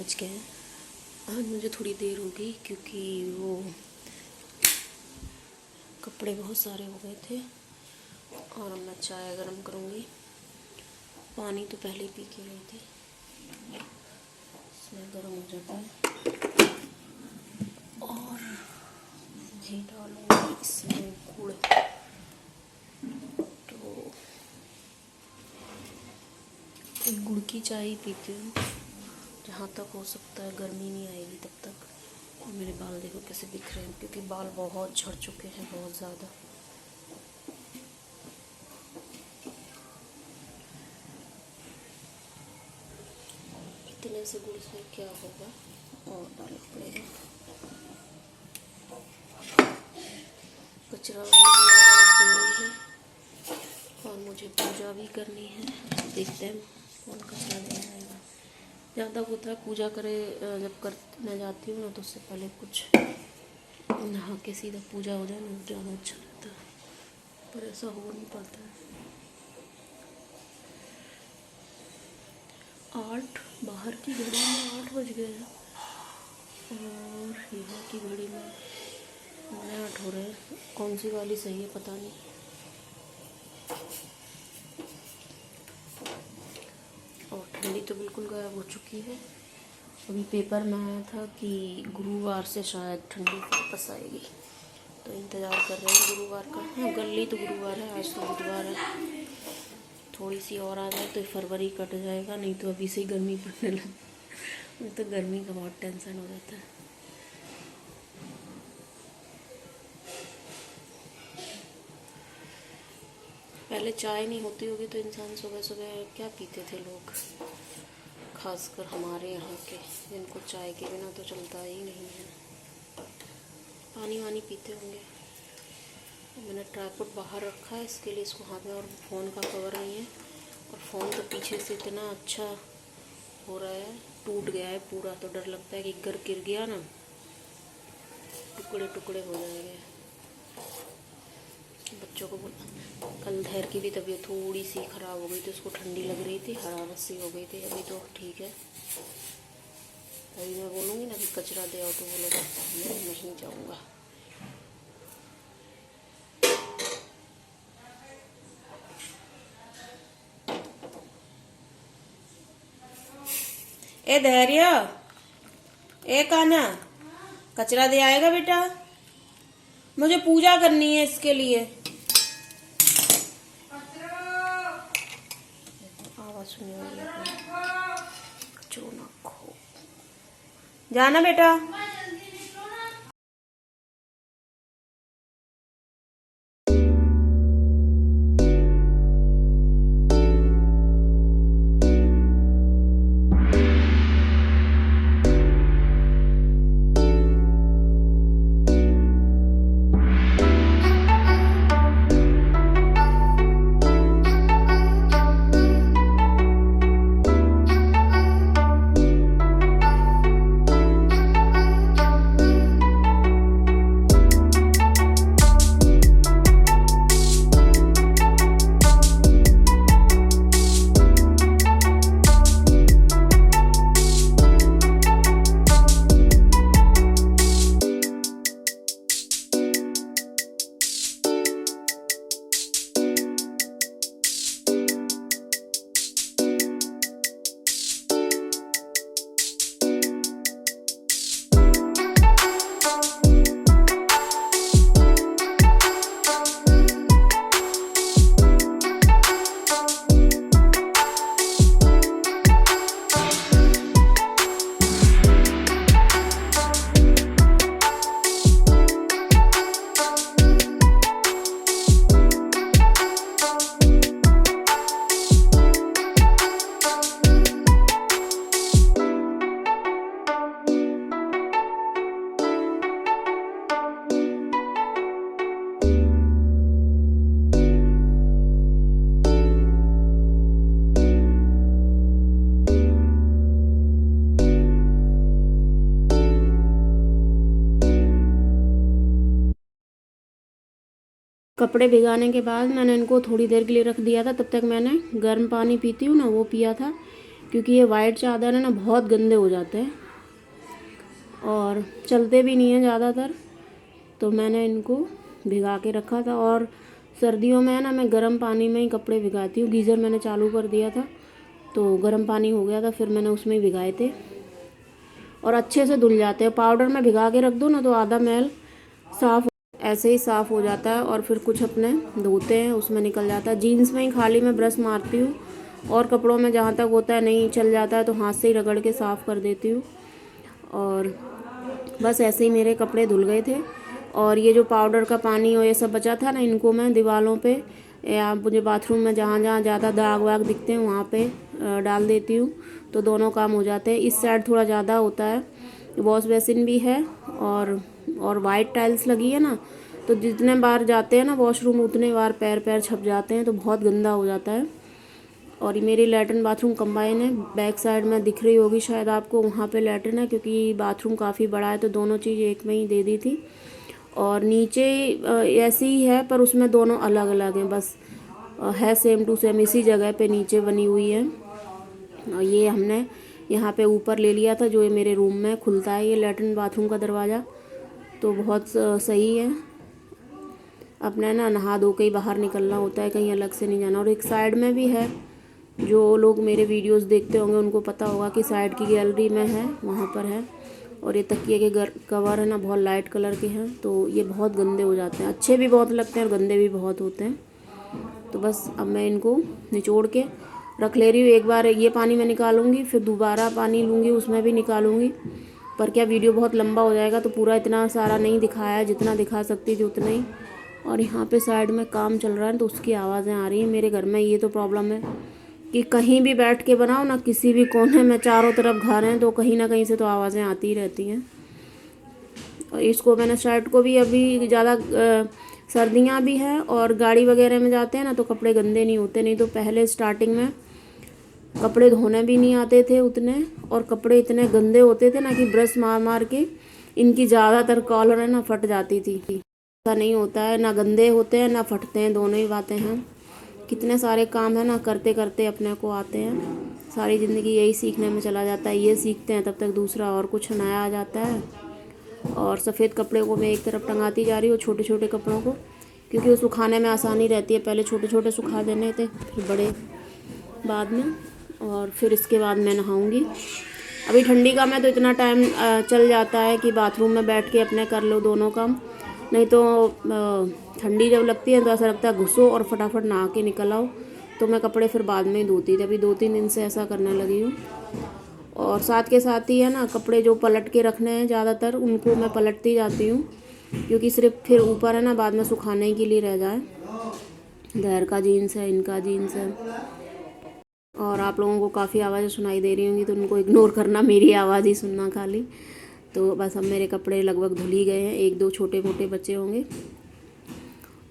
बज गए हैं। आज मुझे थोड़ी देर हो गई क्योंकि वो कपड़े बहुत सारे हो गए थे और मैं चाय गरम करूँगी। पानी तो पहले ही पी के गई थी, इसमें गर्म हो जाता है। और घी डालूँगी इसमें, गुड़। तो गुड़ की चाय ही पीती हूँ जहाँ तक हो सकता है, गर्मी नहीं आएगी तब तक। और मेरे बाल देखो कैसे दिख रहे हैं, क्योंकि बाल बहुत झड़ चुके हैं, बहुत ज़्यादा। इतने से गुड़ से क्या होगा, और डालना पड़ेगा। कचरा वाली है और मुझे पूजा भी करनी है। देखते हैं कौन कचरा ले आएगा। ज़्यादा होता है पूजा करे जब करने जाती हूँ ना, तो उससे पहले कुछ नहा के सीधा पूजा हो जाए ना, ज़्यादा अच्छा लगता है, पर ऐसा हो नहीं पाता है। 8 बाहर की घड़ी में 8 बज गए हैं और यहाँ की घड़ी में 8 हो रहे हैं। कौन सी वाली सही है पता नहीं। और ठंडी तो बिल्कुल गायब हो चुकी है। अभी पेपर में आया था कि गुरुवार से शायद ठंडी वापस आएगी, तो इंतज़ार कर रहे हैं गुरुवार का। हाँ, गली तो गुरुवार है, आज तो बुधवार है। थोड़ी सी और आ जाए तो फरवरी कट जाएगा, नहीं तो अभी से ही गर्मी पड़ने लगी। मुझे तो गर्मी का बहुत टेंशन हो जाता है। पहले चाय नहीं होती होगी तो इंसान सुबह सुबह क्या पीते थे लोग, खासकर हमारे यहाँ के, जिनको चाय के बिना तो चलता ही नहीं है। पानी वानी पीते होंगे। मैंने ट्राइपॉड बाहर रखा है इसके लिए, इसको हाथ में, और फ़ोन का कवर नहीं है। और फ़ोन तो पीछे से इतना अच्छा हो रहा है, टूट गया है पूरा, तो डर लगता है कि गिर गया ना, टुकड़े टुकड़े हो जाएंगे। बच्चों को कल धैर की भी तबीयत थोड़ी सी ख़राब हो गई थी, उसको ठंडी लग रही थी, हरारत सी हो गई थी। अभी तो ठीक है। अभी मैं बोलूँगी ना कि कचरा दे आओ, तो बोलेगा मैं नहीं जाऊँगा। ए धैर्य, ए कान्हा, कचरा दे आएगा बेटा, मुझे पूजा करनी है इसके लिए। आवाज सुनी होगी, जो ना खो जाना बेटा। कपड़े भिगाने के बाद मैंने इनको थोड़ी देर के लिए रख दिया था। तब तक मैंने गर्म पानी पीती हूँ ना, वो पिया था। क्योंकि ये वाइट चादर है ना बहुत गंदे हो जाते हैं और चलते भी नहीं हैं ज़्यादातर। तो मैंने इनको भिगा के रखा था। और सर्दियों में है ना मैं गर्म पानी में ही कपड़े भिगाती हूँ। गीज़र मैंने चालू कर दिया था तो गर्म पानी हो गया था, फिर मैंने उसमें ही भिगाए थे और अच्छे से धुल जाते हैं। पाउडर में भिगा के रख दो ना तो आधा मैल साफ़ ऐसे ही साफ़ हो जाता है और फिर कुछ अपने धोते हैं उसमें निकल जाता है। जीन्स में ही खाली मैं ब्रश मारती हूँ और कपड़ों में जहाँ तक होता है नहीं चल जाता है तो हाथ से ही रगड़ के साफ़ कर देती हूँ। और बस ऐसे ही मेरे कपड़े धुल गए थे। और ये जो पाउडर का पानी और ये सब बचा था ना, इनको मैं दीवारों पे या मुझे बाथरूम में जहाँ जहाँ ज़्यादा दाग वाग दिखते हैं वहाँ पे डाल देती हूँ, तो दोनों काम हो जाते हैं। इस साइड थोड़ा ज़्यादा होता है, वॉश बेसिन भी है और वाइट टाइल्स लगी है ना, तो जितने बार जाते हैं ना वॉशरूम उतने बार पैर पैर छप जाते हैं तो बहुत गंदा हो जाता है। और ये मेरी लैट्रिन बाथरूम कंबाइन है, बैक साइड में दिख रही होगी शायद आपको, वहाँ पे लैट्रिन है क्योंकि बाथरूम काफ़ी बड़ा है तो दोनों चीज़ एक में ही दे दी थी। और नीचे ऐसी ही है पर उसमें दोनों अलग अलग हैं, बस है सेम टू सेम इसी जगह पे नीचे बनी हुई है। और ये हमने यहाँ पे ऊपर ले लिया था, जो ये मेरे रूम में खुलता है ये लैट्रिन बाथरूम का दरवाज़ा, तो बहुत सही है। अपने ना नहा धो के ही बाहर निकलना होता है, कहीं अलग से नहीं जाना। और एक साइड में भी है, जो लोग मेरे वीडियोस देखते होंगे उनको पता होगा कि साइड की गैलरी में है, वहाँ पर है। और ये तकिए के कवर है ना बहुत लाइट कलर के हैं, तो ये बहुत गंदे हो जाते हैं, अच्छे भी बहुत लगते हैं और गंदे भी बहुत होते हैं। तो बस अब मैं इनको निचोड़ के रख ले रही हूँ। एक बार ये पानी मैं निकालूंगी, फिर दोबारा पानी लूँगी उसमें भी निकालूंगी, पर क्या वीडियो बहुत लंबा हो जाएगा तो पूरा इतना सारा नहीं दिखाया है, जितना दिखा सकती थी उतना ही। और यहाँ पे साइड में काम चल रहा है तो उसकी आवाज़ें आ रही हैं मेरे घर में। ये तो प्रॉब्लम है कि कहीं भी बैठ के बनाओ ना, किसी भी कोने में चारों तरफ घर हैं तो कहीं ना कहीं से तो आवाज़ें आती ही रहती हैं। और इसको मैंने शर्ट को भी अभी ज़्यादा सर्दियाँ भी हैं और गाड़ी वगैरह में जाते हैं ना तो कपड़े गंदे नहीं होते, नहीं तो पहले स्टार्टिंग में कपड़े धोने भी नहीं आते थे उतने, और कपड़े इतने गंदे होते थे ना कि ब्रश मार मार के इनकी ज़्यादातर कॉलर है ना फट जाती थी। ऐसा नहीं होता है, ना गंदे होते हैं ना फटते हैं, दोनों ही बातें हैं। कितने सारे काम है ना करते करते अपने को आते हैं। सारी ज़िंदगी यही सीखने में चला जाता है, ये सीखते हैं तब तक दूसरा और कुछ नया आ जाता है। और सफ़ेद कपड़े को मैं एक तरफ टंगाती जा रही हूँ, छोटे छोटे कपड़ों को, क्योंकि वो सुखाने में आसानी रहती है। पहले छोटे छोटे सुखा देने थे, फिर बड़े बाद में, और फिर इसके बाद मैं नहाऊंगी। अभी ठंडी का मैं तो इतना टाइम चल जाता है कि बाथरूम में बैठ के अपने कर लो दोनों काम, नहीं तो ठंडी जब लगती है तो ऐसा लगता है घुसो और फटाफट नहा के निकल आओ। तो मैं कपड़े फिर बाद में ही धोती थी, अभी 2-3 दिन से ऐसा करने लगी हूँ। और साथ के साथ ही है ना कपड़े जो पलट के रखने हैं ज़्यादातर उनको मैं पलटती जाती हूँ, क्योंकि सिर्फ फिर ऊपर है ना बाद में सुखाने के लिए रह जाए। गैर का जीन्स है, इनका जीन्स है। और आप लोगों को काफ़ी आवाज़ें सुनाई दे रही होंगी तो उनको इग्नोर करना, मेरी आवाज़ ही सुनना खाली। तो बस अब मेरे कपड़े लगभग धुल ही गए हैं, 1-2 छोटे मोटे बचे होंगे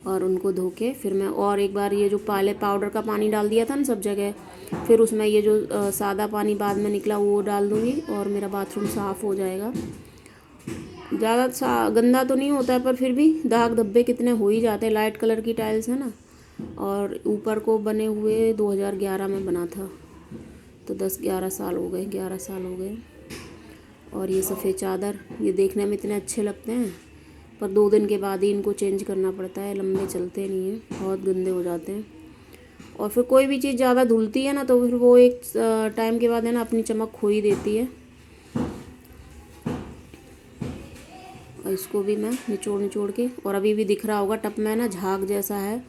और उनको धो के फिर मैं और एक बार ये जो पहले पाउडर का पानी डाल दिया था ना सब जगह, फिर उसमें ये जो सादा पानी बाद में निकला वो डाल दूँगी और मेरा बाथरूम साफ़ हो जाएगा। ज़्यादा गंदा तो नहीं होता है पर फिर भी दाग धब्बे कितने हो ही जाते हैं। लाइट कलर की टाइल्स है ना, और ऊपर को बने हुए 2011 में बना था, तो 10-11 साल हो गए, 11 साल हो गए। और ये सफ़ेद चादर, ये देखने में इतने अच्छे लगते हैं पर 2 दिन के बाद ही इनको चेंज करना पड़ता है, लंबे चलते नहीं हैं, बहुत गंदे हो जाते हैं। और फिर कोई भी चीज़ ज़्यादा धुलती है ना तो फिर वो एक टाइम के बाद है ना अपनी चमक खो ही देती है। और इसको भी मैं निचोड़ के, और अभी भी दिख रहा होगा टप में ना झाग जैसा है,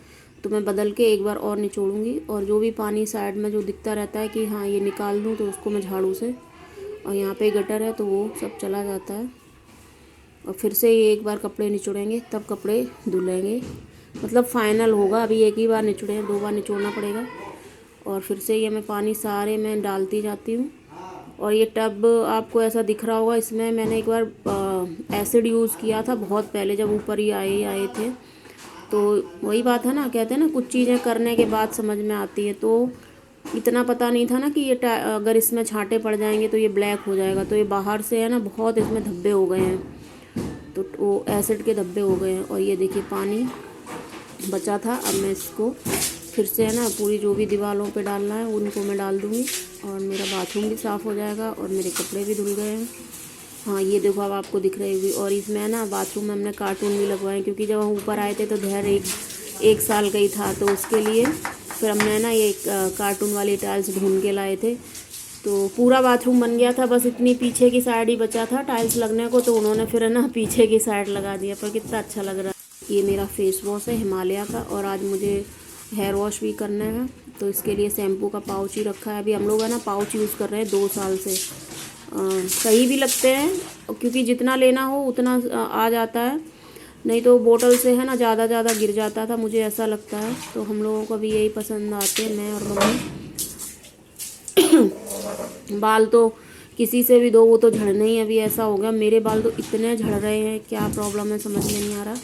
तो मैं बदल के एक बार और निचोड़ूंगी। और जो भी पानी साइड में जो दिखता रहता है कि हाँ ये निकाल दूँ, तो उसको मैं झाड़ू से, और यहाँ पे गटर है तो वो सब चला जाता है। और फिर से ये एक बार कपड़े निचोड़ेंगे तब कपड़े धुलेंगे, मतलब फाइनल होगा। अभी एक ही बार निचोड़े, 2 बार निचोड़ना पड़ेगा। और फिर से ये मैं पानी सारे में डालती जाती हूँ। और ये टब आपको ऐसा दिख रहा होगा, इसमें मैंने एक बार एसिड यूज़ किया था बहुत पहले, जब ऊपर ही आए थे। तो वही बात है ना, कहते हैं ना कुछ चीज़ें करने के बाद समझ में आती है। तो इतना पता नहीं था ना कि ये अगर इसमें छांटे पड़ जाएंगे तो ये ब्लैक हो जाएगा। तो ये बाहर से है ना बहुत इसमें धब्बे हो गए हैं, तो वो एसिड के धब्बे हो गए हैं। और ये देखिए पानी बचा था, अब मैं इसको फिर से है ना पूरी जो भी दीवारों पे डालना है उनको मैं डाल दूँगी। और मेरा बाथरूम भी साफ़ हो जाएगा और मेरे कपड़े भी धुल गए हैं। हाँ ये देखो अब आपको दिख रही होगी। और इसमें ना बाथरूम में हमने कार्टून भी लगवाए, क्योंकि जब हम ऊपर आए थे तो धैर एक साल का ही था, तो उसके लिए फिर हमने ना ये कार्टून वाली टाइल्स ढूंढ के लाए थे। तो पूरा बाथरूम बन गया था, बस इतनी पीछे की साइड ही बचा था टाइल्स लगने को, तो उन्होंने फिर ना पीछे की साइड लगा दिया। पर कितना अच्छा लग रहा है। ये मेरा फेस वॉश है हिमालय का, और आज मुझे हेयर वॉश भी करना है, तो इसके लिए शैम्पू का पाउच ही रखा है। अभी हम लोग है ना पाउच यूज़ कर रहे हैं 2 साल से। सही भी लगते हैं, क्योंकि जितना लेना हो उतना आ जाता है, नहीं तो बोतल से है ना ज़्यादा गिर जाता था, मुझे ऐसा लगता है। तो हम लोगों को भी यही पसंद आते हैं, मैं और मम्मी। बाल तो किसी से भी दो वो तो झड़ने ही अभी ऐसा हो गया। मेरे बाल तो इतने झड़ रहे हैं, क्या प्रॉब्लम है समझ में नहीं आ रहा।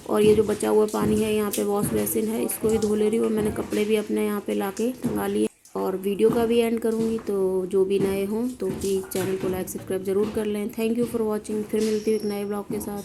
और ये जो बचा हुआ पानी है यहाँ पे वॉश बेसिन है, इसको भी धो ले रही हूँ। और मैंने कपड़े भी अपने यहाँ पे लाके टंगा लिए। और वीडियो का भी एंड करूँगी, तो जो भी नए हों तो प्लीज़ चैनल को लाइक सब्सक्राइब ज़रूर कर लें। Thank you for watching. फिर मिलती हूँ एक नए ब्लॉग के साथ।